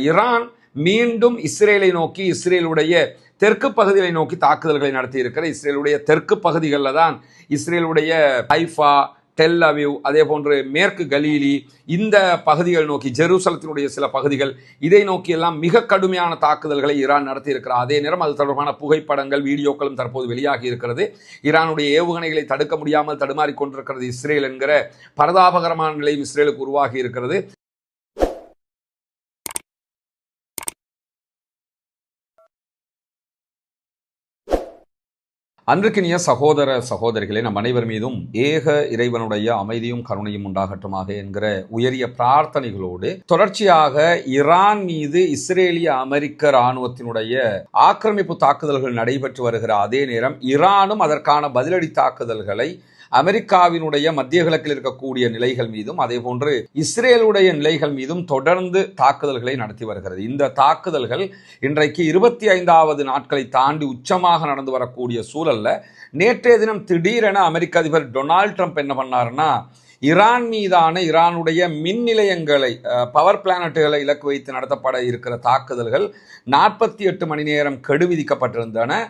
Iran மீண்டும் இஸ்ரேலை நோக்கி, இஸ்ரேலுடைய தெற்கு பகுதிகளை நோக்கி தாக்குதல்களை நடத்தி இருக்கிற இஸ்ரேலுடைய தெற்கு பகுதிகளில் தான் இஸ்ரேலுடைய ஹைஃபா, டெல் அவிவ், அதே போன்று மேற்கு கலீலி, இந்த பகுதிகள் நோக்கி ஜெருசலத்தினுடைய சில பகுதிகள், இதை நோக்கி எல்லாம் மிக கடுமையான தாக்குதல்களை ஈரான் நடத்தி இருக்கிறார். அதே நேரம் அது தொடர்பான புகைப்படங்கள், வீடியோக்களும் தற்போது வெளியாகி இருக்கிறது. ஈரானுடைய ஏவுகணைகளை தடுக்க முடியாமல் தடுமாறி கொண்டிருக்கிறது இஸ்ரேல் என்கிற பரதாபகரமான நிலையும் இஸ்ரேலுக்கு உருவாகி இருக்கிறது. அன்றுக்கினிய சகோதர சகோதரிகளே, நம் அனைவர் மீதும் ஏக இறைவனுடைய அமைதியும் கருணையும் உண்டாகட்டுமாக என்கிற உயரிய பிரார்த்தனைகளோடு தொடர்ச்சியாக ஈரான் மீது இஸ்ரேலிய அமெரிக்க இராணுவத்தினுடைய ஆக்கிரமிப்பு தாக்குதல்கள் நடைபெற்று வருகிற அதே நேரம் ஈரானும் அதற்கான பதிலடி தாக்குதல்களை அமெரிக்காவினுடைய மத்திய கிழக்கில் இருக்கக்கூடிய நிலைகள் மீதும் அதே போன்று இஸ்ரேலுடைய நிலைகள் மீதும் தொடர்ந்து தாக்குதல்களை நடத்தி வருகிறது. இந்த தாக்குதல்கள் இன்றைக்கு 25வது நாட்களை தாண்டி உச்சமாக நடந்து வரக்கூடிய சூழல்ல நேற்றைய தினம் திடீரென அமெரிக்க அதிபர் டொனால்ட் ட்ரம்ப் என்ன பண்ணாருன்னா, ஈரான் மீதான ஈரானுடைய மின் நிலையங்களை, பவர் பிளானட்டுகளை இலக்கு வைத்து நடத்தப்பட இருக்கிற தாக்குதல்கள் 48 மணி நேரம் கெடு விதிக்கப்பட்டிருந்தன.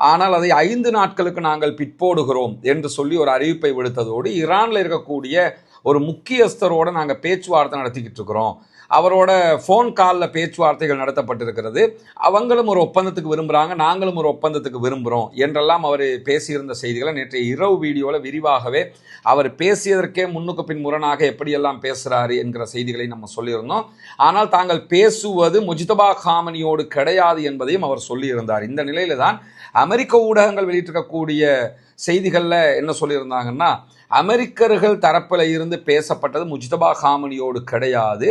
ஆனால் அதை 5 நாட்களுக்கு நாங்கள் பிற்போடுகிறோம் என்று சொல்லி ஒரு அறிவிப்பை விடுத்ததோடு ஈரானில் இருக்கக்கூடிய ஒரு முக்கியஸ்தரோடு நாங்கள் பேச்சுவார்த்தை நடத்திக்கிட்டு இருக்கிறோம், அவரோட ஃபோன் காலில் பேச்சுவார்த்தைகள் நடத்தப்பட்டிருக்கிறது, அவங்களும் ஒரு ஒப்பந்தத்துக்கு விரும்புகிறாங்க, நாங்களும் ஒரு ஒப்பந்தத்துக்கு விரும்புகிறோம் என்றெல்லாம் அவர் பேசியிருந்த செய்திகளை நேற்றைய இரவு வீடியோவில் விரிவாகவே அவர் பேசியதற்கே முன்னுக்கு பின் முரணாக எப்படியெல்லாம் பேசுகிறாரு என்கிற செய்திகளை நம்ம சொல்லியிருந்தோம். ஆனால் தாங்கள் பேசுவது முஜ்தபா காமனியோடு கிடையாது என்பதையும் அவர் சொல்லியிருந்தார். இந்த நிலையில தான் அமெரிக்க ஊடகங்கள் வெளியிட்டிருக்கக்கூடிய செய்திகளில் என்ன சொல்லியிருந்தாங்கன்னா, அமெரிக்கர்கள் தரப்பில் இருந்து பேசப்பட்டது முஜ்தபா காமனியோடு கிடையாது,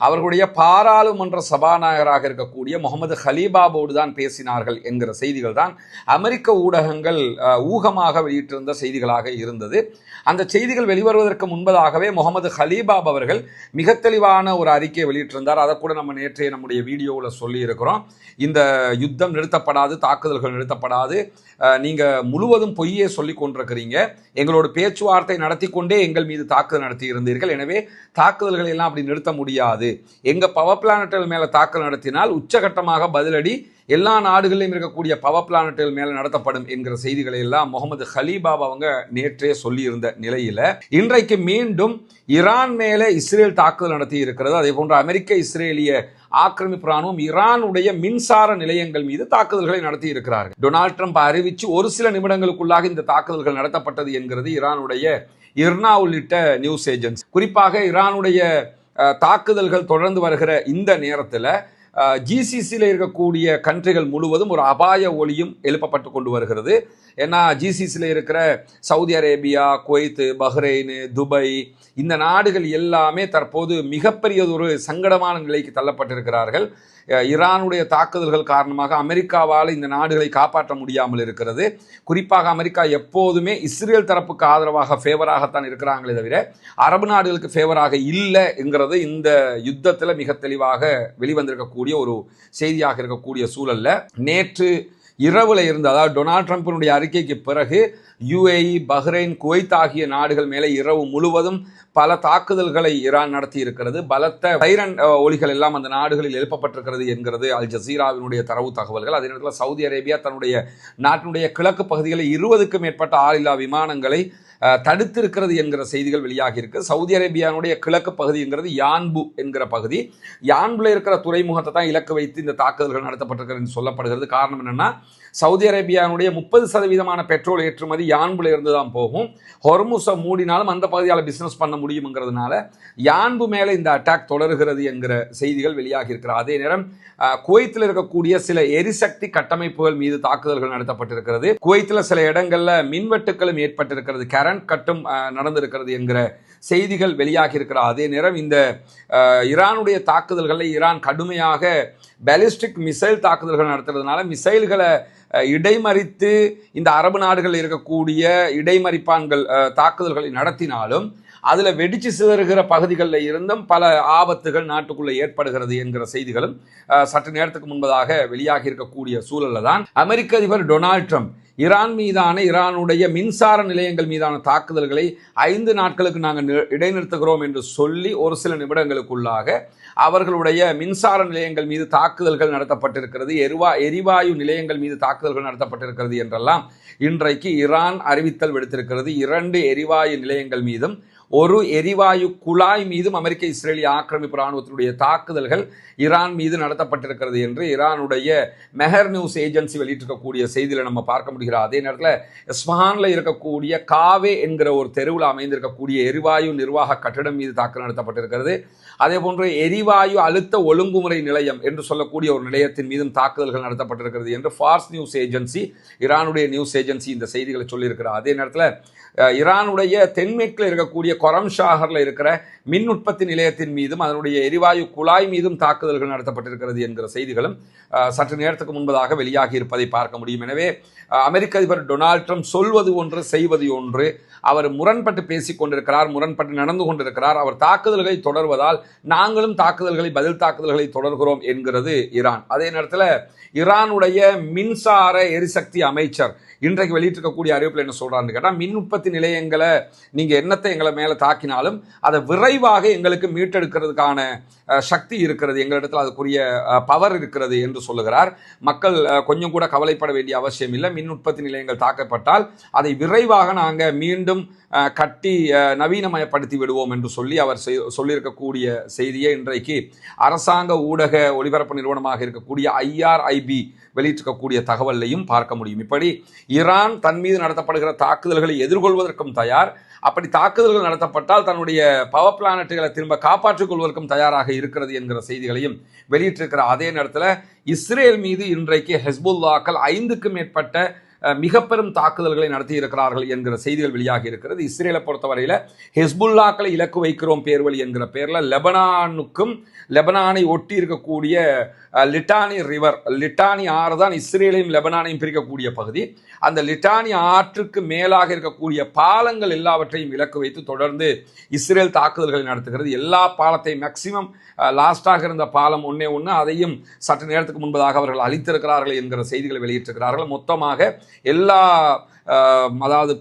அவர்களுடைய பாராளுமன்ற சபாநாயகராக இருக்கக்கூடிய முகமது ஹலீபாபோடு தான் பேசினார்கள் என்கிற செய்திகள் தான் அமெரிக்க ஊடகங்கள் ஊகமாக வெளியிட்டிருந்த செய்திகளாக இருந்தது. அந்த செய்திகள் வெளிவருவதற்கு முன்பதாகவே முகமது ஹலீபாப் அவர்கள் மிக தெளிவான ஒரு அறிக்கையை வெளியிட்டிருந்தார். அதை கூட நம்ம நேற்றைய நம்முடைய வீடியோவில் சொல்லி இருக்கிறோம். இந்த யுத்தம் நிறுத்தப்படாது, தாக்குதல்கள் நிறுத்தப்படாது, நீங்கள் முழுவதும் பொய்யே சொல்லி கொண்டிருக்கிறீங்க, எங்களோட பேச்சுவார்த்தை நடத்தி கொண்டே எங்கள் மீது தாக்குதல் நடத்தி இருந்தீர்கள், எனவே தாக்குதல்களை எல்லாம் அப்படி நிறுத்த முடியாது, எங்கள் பவர் பிளானட்டுகள் மேலே தாக்குதல் நடத்தினால் உச்சகட்டமாக பதிலடி எல்லா நாடுகளிலும் இருக்கக்கூடிய பவர் பிளானட்டுகள் மேலே நடத்தப்படும் என்கிற செய்திகளை எல்லாம் முகமது ஹலீபாப் அவங்க நேற்றே சொல்லியிருந்த நிலையில் இன்றைக்கு மீண்டும் ஈரான் மேலே இஸ்ரேல் தாக்குதல் நடத்தி இருக்கிறது. அதே போன்று அமெரிக்க இஸ்ரேலிய ஆக்கிரமிப்பு ராணுவம் ஈரானுடைய மின்சார நிலையங்கள் மீது தாக்குதல்களை நடத்தி இருக்கிறார்கள். டொனால்ட் ட்ரம்ப் அறிவித்து ஒரு சில நிமிடங்களுக்குள்ளாக இந்த தாக்குதல்கள் நடத்தப்பட்டது என்கிறது ஈரானுடைய இர்னா உள்ளிட்ட நியூஸ் ஏஜென்சி. குறிப்பாக ஈரானுடைய தாக்குதல்கள் தொடர்ந்து வருகிற இந்த நேரத்தில் ஜிசிசியில் இருக்கக்கூடிய கண்ட்ரிகள் முழுவதும் ஒரு அபாய ஒலியும் எழுப்பப்பட்டு கொண்டு வருகிறது. ஏன்னா ஜிசிசியில் இருக்கிற Saudi Arabia, Kuwait, Bahrain, Dubai, இந்த நாடுகள் எல்லாமே தற்போது மிகப்பெரியதொரு சங்கடமான நிலைக்கு தள்ளப்பட்டிருக்கிறார்கள். ஈரானுடைய தாக்குதல்கள் காரணமாக அமெரிக்காவால் இந்த நாடுகளை காப்பாற்ற முடியாமல் இருக்கிறது. குறிப்பாக அமெரிக்கா எப்போதுமே இஸ்ரேல் தரப்புக்கு ஆதரவாக ஃபேவராகத்தான் இருக்கிறாங்களே தவிர அரபு நாடுகளுக்கு ஃபேவராக இல்லை என்கிறது இந்த யுத்தத்தில் மிக தெளிவாக வெளிவந்திருக்கக்கூடிய ஒரு செய்தியாக இருக்கக்கூடிய சூழல்ல நேற்று இரவுல இருந்து, அதாவது டொனால்ட் ட்ரம்பினுடைய அறிக்கைக்கு பிறகு யுஏஇ, பஹ்ரைன், குவைத் ஆகிய நாடுகள் மேலே இரவு முழுவதும் பல தாக்குதல்களை ஈரான் நடத்தி இருக்கிறது. பலத்த சைரன் ஒலிகள் எல்லாம் அந்த நாடுகளில் எழுப்பப்பட்டிருக்கிறது என்கிறது அல் ஜசீராவினுடைய தரவு தகவல்கள். அதே நேரத்தில் சவுதி அரேபியா தன்னுடைய நாட்டினுடைய கிழக்கு பகுதிகளில் 20க்கும் மேற்பட்ட ஆளில்லா விமானங்களை தடுத்திருக்கிறது என்கிற செய்திகள் வெளியாகி இருக்கு. சவுதி அரேபியாவுடைய கிழக்கு பகுதிங்கிறது யான்பு என்கிற பகுதி. யான்புல இருக்கிற துறைமுகத்தை தான் இலக்கு வைத்து இந்த தாக்குதல்கள் நடத்தப்பட்டிருக்கிறது சொல்லப்படுகிறது. காரணம் என்னன்னா, சவுதி அரேபியாவுடைய 30% பெட்ரோல் ஏற்றுமதி யான்புல இருந்து தான் போகும். ஹொர்முஸை மூடினாலும் அந்த பகுதியால் பிசினஸ் பண்ண முடியுங்கிறதுனால யான்பு மேலே இந்த அட்டாக் தொடர்கிறது என்கிற செய்திகள் வெளியாகி இருக்கிறது. அதே நேரம் குவைத்தில் இருக்கக்கூடிய சில எரிசக்தி கட்டமைப்புகள் மீது தாக்குதல்கள் நடத்தப்பட்டிருக்கிறது. குவைத்தில் சில இடங்கள்ல மின்வெட்டுகளும் ஏற்பட்டிருக்கிறது, கரண்ட் கட்டும் நடந்திருக்கிறது என்கிற செய்திகள் வெளியாகி இருக்கிற அதே நேரம் இந்த ஈரானுடைய தாக்குதல்களில் ஈரான் கடுமையாக பாலிஸ்டிக் மிசைல் தாக்குதல்கள் நடத்துறதுனால மிசைல்களை இடைமறித்து இந்த அரபு நாடுகளில் இருக்கக்கூடிய இடைமறிப்பான்கள் தாக்குதல்களை நடத்தினாலும் அதில் வெடிச்சு சிதறுகிற பகுதிகளில் இருந்தும் பல ஆபத்துகள் நாட்டுக்குள்ளே ஏற்படுகிறது என்கிற செய்திகளும் சற்று நேரத்துக்கு முன்பதாக வெளியாகி இருக்கக்கூடிய சூழலில் தான் அமெரிக்க அதிபர் டொனால்ட் ட்ரம்ப் ஈரான் மீதான ஈரானுடைய மின்சார நிலையங்கள் மீதான தாக்குதல்களை 5 நாட்களுக்கு நாங்கள் இடைநிறுத்துகிறோம் என்று சொல்லி ஒரு சில நிமிடங்களுக்குள்ளாக அவர்களுடைய மின்சார நிலையங்கள் மீது தாக்குதல்கள் நடத்தப்பட்டிருக்கிறது, எரிவாயு நிலையங்கள் மீது தாக்குதல்கள் நடத்தப்பட்டிருக்கிறது என்றெல்லாம் இன்றைக்கு ஈரான் அறிவித்தல் விடுத்திருக்கிறது. 2 எரிவாயு நிலையங்கள் மீதும் ஒரு எரிவாயு குழாய் மீதும் அமெரிக்க இஸ்ரேலிய ஆக்கிரமிப்பு இராணுவத்தினுடைய தாக்குதல்கள் ஈரான் மீது நடத்தப்பட்டிருக்கிறது என்று ஈரானுடைய மெஹர் நியூஸ் ஏஜென்சி வெளியிட்டிருக்கக்கூடிய செய்தியில் நம்ம பார்க்க முடிகிறது. அதே நேரத்தில் இஸ்ஃபஹானில் இருக்கக்கூடிய காவே என்கிற ஒரு தெருவில் அமைந்திருக்கக்கூடிய எரிவாயு நிர்வாக கட்டிடம் மீது தாக்குதல் நடத்தப்பட்டிருக்கிறது. அதே போன்று எரிவாயு அழுத்த ஒழுங்குமுறை நிலையம் என்று சொல்லக்கூடிய ஒரு நிலையத்தின் மீதும் தாக்குதல்கள் நடத்தப்பட்டிருக்கிறது என்று ஃபார்ஸ் நியூஸ் ஏஜென்சி, ஈரானுடைய நியூஸ் ஏஜென்சி இந்த செய்திகளை சொல்லியிருக்கிறார். அதே நேரத்தில் ஈரானுடைய தென்மேற்கில் இருக்கக்கூடிய கொரம்ஷாகரில் இருக்கிற மின் உற்பத்தி நிலையத்தின் மீதும் அதனுடைய எரிவாயு குழாய் மீதும் தாக்குதல்கள் நடத்தப்பட்டிருக்கிறது என்கிற செய்திகளும் சற்று நேரத்துக்கு முன்பதாக வெளியாகி இருப்பதை பார்க்க முடியும். எனவே அமெரிக்க அதிபர் டொனால்ட் ட்ரம்ப் சொல்வது ஒன்று செய்வது ஒன்று, அவர் முரண்பட்டு பேசிக் கொண்டிருக்கிறார், முரண்பட்டு நடந்து கொண்டிருக்கிறார். அவர் தாக்குதல்களை தொடர்வதால் நாங்களும் பதில் தாக்குதல்களை தொடர்கிறோம் என்கிறது ஈரான். அதே நேரத்தில் ஈரானுடைய மின்சார எரிசக்தி அமைச்சர் இன்றைக்கு வெளியிட்டிருக்கக்கூடிய அறிவிப்பில் என்ன சொல்றாருன்னு கேட்டால், மின் உற்பத்தி நிலையங்களை நீங்க என்னத்தை எங்களை மேல தாக்கினாலும் அதை விரைவாக எங்களுக்கு மீட்டெடுக்கிறதுக்கான சக்தி இருக்கிறது, எங்களிடத்தில் அதுக்குரிய பவர் இருக்கிறது என்று சொல்லுகிறார். மக்கள் கொஞ்சம் கூட கவலைப்பட வேண்டிய அவசியம் இல்லை. மின் உற்பத்தி நிலையங்கள் தாக்கப்பட்டால் அதை விரைவாக நாங்கள் மீண்டும் கட்டி நவீனமயப்படுத்தி விடுவோம் என்று சொல்லி அவர் சொல்லியிருக்கக்கூடிய செய்தியை இன்றைக்கு அரசாங்க ஊடக ஒலிபரப்பு நிறுவனமாக இருக்கக்கூடிய IRIB வெளியிட்டிருக்கக்கூடிய தகவலையும் பார்க்க முடியும். இப்படி ஈரான் தன் மீது நடத்தப்படுகிற தாக்குதல்களை எதிர்கொள்வதற்கும் தயார், அப்படி தாக்குதல்கள் நடத்தப்பட்டால் தன்னுடைய பவர் பிளானட்டுகளை திரும்ப காப்பாற்றிக் கொள்வதற்கும் தயாராக இருக்கிறது என்கிற செய்திகளையும் வெளியிட்டிருக்கிற அதே நேரத்தில் இஸ்ரேல் மீது இன்றைக்கு ஹெஸ்புல்லாக்கள் 5க்கும் மேற்பட்ட மிக பெரும் தாக்குதல்களை நடத்தி இருக்கிறார்கள் என்கிற செய்திகள் வெளியாகி இருக்கிறது. இஸ்ரேலை பொறுத்தவரையில் ஹெஸ்புல்லாக்களை இலக்கு வைக்கிறோம் பேர்வழி என்கிற பேரில் லெபனானை ஒட்டி இருக்கக்கூடிய லிட்டானி ரிவர், லிட்டானி ஆறு தான் இஸ்ரேலையும் லெபனானையும் பிரிக்கக்கூடிய பகுதி. அந்த லிட்டானி ஆற்றுக்கு மேலாக இருக்கக்கூடிய பாலங்கள் எல்லாவற்றையும் இலக்கு வைத்து தொடர்ந்து இஸ்ரேல் தாக்குதல்களை நடத்துகிறது. எல்லா பாலத்தையும் மேக்சிமம் லாஸ்டாக இருந்த பாலம் ஒன்னே ஒன்று, அதையும் சற்று நேரத்துக்கு முன்பதாக அவர்கள் அழித்திருக்கிறார்கள் என்கிற செய்திகளை வெளியிட்டிருக்கிறார்கள். மொத்தமாக எல்லா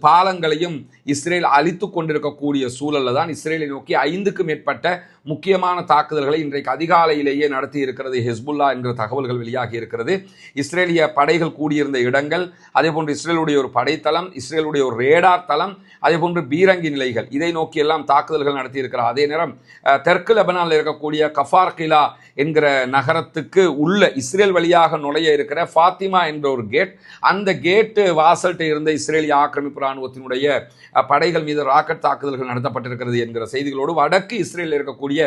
பாலங்களையும் இஸ்ரேல் அழித்து கொண்டிருக்கக்கூடிய சூழலில் தான் இஸ்ரேலை நோக்கி 5க்கும் மேற்பட்ட முக்கியமான தாக்குதல்களை இன்றைக்கு அதிகாலையிலேயே நடத்தி இருக்கிறது ஹெஸ்புல்லா என்கிற தகவல்கள் வெளியாகி இருக்கிறது. இஸ்ரேலிய படைகள் கூடியிருந்த இடங்கள், அதே போன்று இஸ்ரேலுடைய ஒரு படைத்தளம், இஸ்ரேலுடைய ஒரு ரேடார் தளம், அதே போன்று பீரங்கி நிலைகள், இதை நோக்கி எல்லாம் தாக்குதல்கள் நடத்தி இருக்கிறார். அதே நேரம் தெற்கு லெபனானில் இருக்கக்கூடிய கஃபார்கிலா என்கிற நகரத்துக்கு உள்ள இஸ்ரேல் வழியாக நுழைய இருக்கிற ஃபாத்திமா என்ற ஒரு கேட், அந்த கேட்டு வாசல்கிட்ட இருந்த இஸ்ரேலிய ஆக்கிரமிப்பு இராணுவத்தினுடைய படைகள் மீது ராக்கெட் தாக்குதல்கள் நடத்தப்பட்டிருக்கிறது என்கிற செய்திகளோடு வடக்கு இஸ்ரேலில் இருக்கக்கூடிய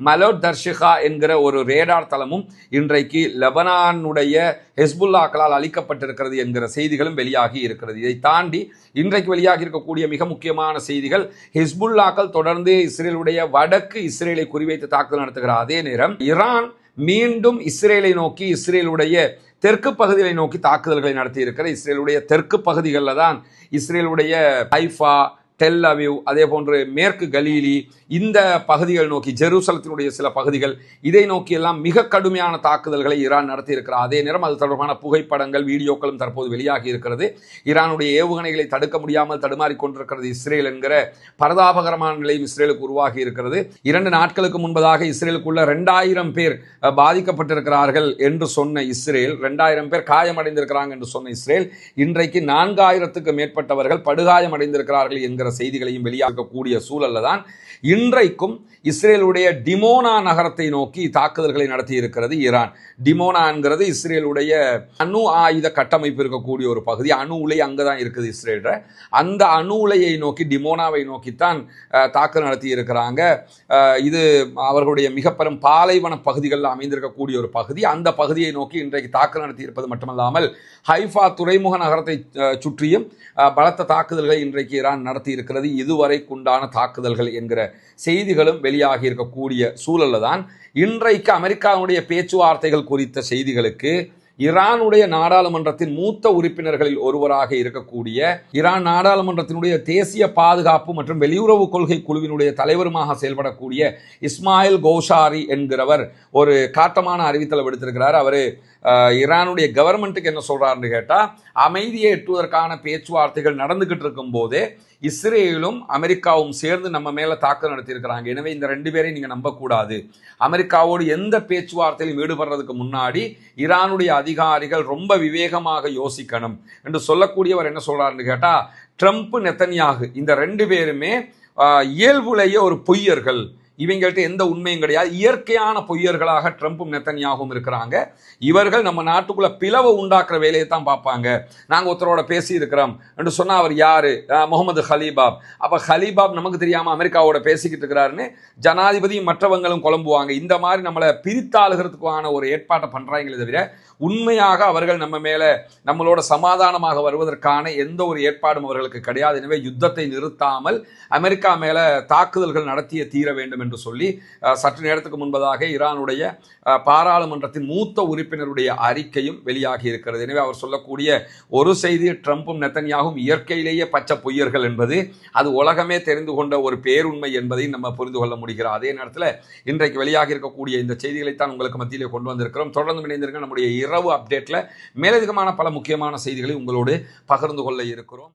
மலோட் தர்ஷிகா என்கிற ஒரு ரேடார் தளமும் இன்றைக்கு லெபனானுடைய ஹெஸ்புல்லாக்களால் அளிக்கப்பட்டிருக்கிறது என்கிற செய்திகளும் வெளியாகி இருக்கிறது. இதை தாண்டி இன்றைக்கு வெளியாகி இருக்கக்கூடிய மிக முக்கியமான செய்திகள், ஹெஸ்புல்லாக்கள் தொடர்ந்து இஸ்ரேலுடைய வடக்கு இஸ்ரேலை குறிவைத்து தாக்குதல் நடத்துகிறார். அதே நேரம் ஈரான் மீண்டும் இஸ்ரேலை நோக்கி, இஸ்ரேலுடைய தெற்கு பகுதிகளை நோக்கி தாக்குதல்களை நடத்தி இருக்கிற இஸ்ரேலுடைய தெற்கு பகுதிகளில் தான் இஸ்ரேலுடைய ஹைஃபா, டெல் அவிவ், அதே போன்று மேற்கு கலீலி, இந்த பகுதிகள் நோக்கி ஜெருசலத்தினுடைய சில பகுதிகள், இதை நோக்கி எல்லாம் மிக கடுமையான தாக்குதல்களை ஈரான் நடத்தி இருக்கிறார். அதே நேரம் அது தொடர்பான புகைப்படங்கள், வீடியோக்களும் தற்போது வெளியாகி இருக்கிறது. ஈரானுடைய ஏவுகணைகளை தடுக்க முடியாமல் தடுமாறிக் கொண்டிருக்கிறது இஸ்ரேல் என்கிற பரதாபகரமான நிலையும் இஸ்ரேலுக்கு உருவாகி இருக்கிறது. 2 நாட்களுக்கு முன்பதாக இஸ்ரேலுக்குள்ள 2000 பேர் பாதிக்கப்பட்டிருக்கிறார்கள் என்று சொன்ன இஸ்ரேல், 2000 பேர் காயமடைந்திருக்கிறாங்க என்று சொன்ன இஸ்ரேல், இன்றைக்கு 4000க்கும் மேற்பட்டவர்கள் படுகாயமடைந்திருக்கிறார்கள் என்கிற செய்திகளையும் வெளியாகக்கூடிய சூழல்ல தான் இன்றைக்கும் இஸ்ரேலுடைய டிமோனா நகரத்தை நோக்கி தாக்குதல்களை நடத்தி இருக்கிறது ஈரான். டிமோனா என்கிறது இஸ்ரேலுடைய அணு ஆயுத கட்டமைப்பு இருக்கக்கூடிய ஒரு பகுதி. அணு உலை அங்கதான் இருக்குது இஸ்ரேல. அந்த அணு உலையை நோக்கி, டிமோனாவை நோக்கித்தான் தாக்குதல் நடத்தி இருக்கிறாங்க. இது அவர்களுடைய மிக பெரும் பாலைவன பகுதிகளில் அமைந்திருக்கக்கூடிய ஒரு பகுதி. அந்த பகுதியை நோக்கி இன்றைக்கு தாக்குதல் நடத்தி இருப்பது மட்டுமல்லாமல் ஹைஃபா துறைமுக நகரத்தை சுற்றியும் பலத்த தாக்குதல்களை இன்றைக்கு ஈரான் நடத்தி இருக்கிறது. இதுவரைக்குண்டான தாக்குதல்கள் என்கிற செய்திகளும் வெளியாகி இருக்கக்கூடிய சூழல்ல தான் இன்றைக்கு அமெரிக்காவுடைய பேச்சுவார்த்தைகள் குறித்த செய்திகளுக்கு ஈரானுடைய நாடாளுமன்றத்தின் மூத்த உறுப்பினர்களில் ஒருவராக இருக்கக்கூடிய ஈரான் நாடாளுமன்றத்தினுடைய தேசிய பாதுகாப்பு மற்றும் வெளியுறவு கொள்கை குழுவினுடைய தலைவருமாக செயல்படக்கூடிய இஸ்மாயில் கோஷாரி என்கிறவர் ஒரு காட்டமான அறிவித்தலை விடுத்திருக்கிறார். அவர் ஈரானுடைய கவர்மெண்ட்டுக்கு என்ன சொல்றாருன்னு கேட்டா, அமைதியை எட்டுவதற்கான பேச்சுவார்த்தைகள் நடந்துகிட்டு இருக்கும் போதே இஸ்ரேலும் அமெரிக்காவும் சேர்ந்து நம்ம மேல தாக்குதல் நடத்தியிருக்கிறாங்க. எனவே இந்த 2 பேரையும் நீங்க நம்பக்கூடாது. அமெரிக்காவோடு எந்த பேச்சுவார்த்தையிலும் ஈடுபடுறதுக்கு முன்னாடி ஈரானுடைய அதிகாரிகள் ரொம்ப விவேகமாக யோசிக்கணும் என்று சொல்லக்கூடியவர் என்ன சொல்றாருன்னு கேட்டா, ட்ரம்ப் நெத்தன்யாகு இந்த 2 பேருமே இயல்புலேயே ஒரு பொய்யர்கள், இவங்கள்ட்ட எந்த உண்மையும் கிடையாது, இயற்கையான பொய்யர்களாக ட்ரம்ப்பும் நெத்தன்யாகவும் இருக்கிறாங்க. இவர்கள் நம்ம நாட்டுக்குள்ள பிளவை உண்டாக்குற வேலையை தான் பார்ப்பாங்க. நாங்கள் ஒருத்தரோட பேசி இருக்கிறோம் என்று சொன்னா அவர் யாரு? முகமது ஹலீபாப். அப்ப ஹலீபாப் நமக்கு தெரியாம அமெரிக்காவோட பேசிக்கிட்டு இருக்கிறாருன்னு ஜனாதிபதியும் மற்றவங்களும் குழம்புவாங்க. இந்த மாதிரி நம்மளை பிரித்தாளுகிறதுக்கான ஒரு ஏற்பாட்டை பண்றாங்களே தவிர உண்மையாக அவர்கள் நம்ம மேல நம்மளோட சமாதானமாக வருவதற்கான எந்த ஒரு ஏற்பாடும் அவர்களுக்கு கிடையாது. எனவே யுத்தத்தை நிறுத்தாமல் அமெரிக்கா மேல தாக்குதல்கள் நடத்திய தீர வேண்டும் என்று சொல்லி சற்று நேரத்துக்கு முன்பதாக ஈரானுடைய பாராளுமன்றத்தின் மூத்த உறுப்பினருடைய அறிக்கையும் வெளியாகி இருக்கிறது. எனவே அவர் சொல்லக்கூடிய ஒரு செய்தி, ட்ரம்ப்பும் நெத்தன்யாகும் இயற்கையிலேயே பச்சை பொய்யர்கள் என்பது அது உலகமே தெரிந்து கொண்ட ஒரு பேருண்மை என்பதை நம்ம புரிந்து கொள்ள முடிகிறது. அதே நேரத்தில் இன்றைக்கு வெளியாகி இருக்கக்கூடிய இந்த செய்திகளைத்தான் உங்களுக்கு மத்தியிலே கொண்டு வந்திருக்கிறோம். தொடர்ந்து இணைந்திருக்க நம்முடைய இரவு அப்டேட்ல மேலதிகமான பல முக்கியமான செய்திகளை உங்களோடு பகிர்ந்து கொள்ள இருக்கிறோம்.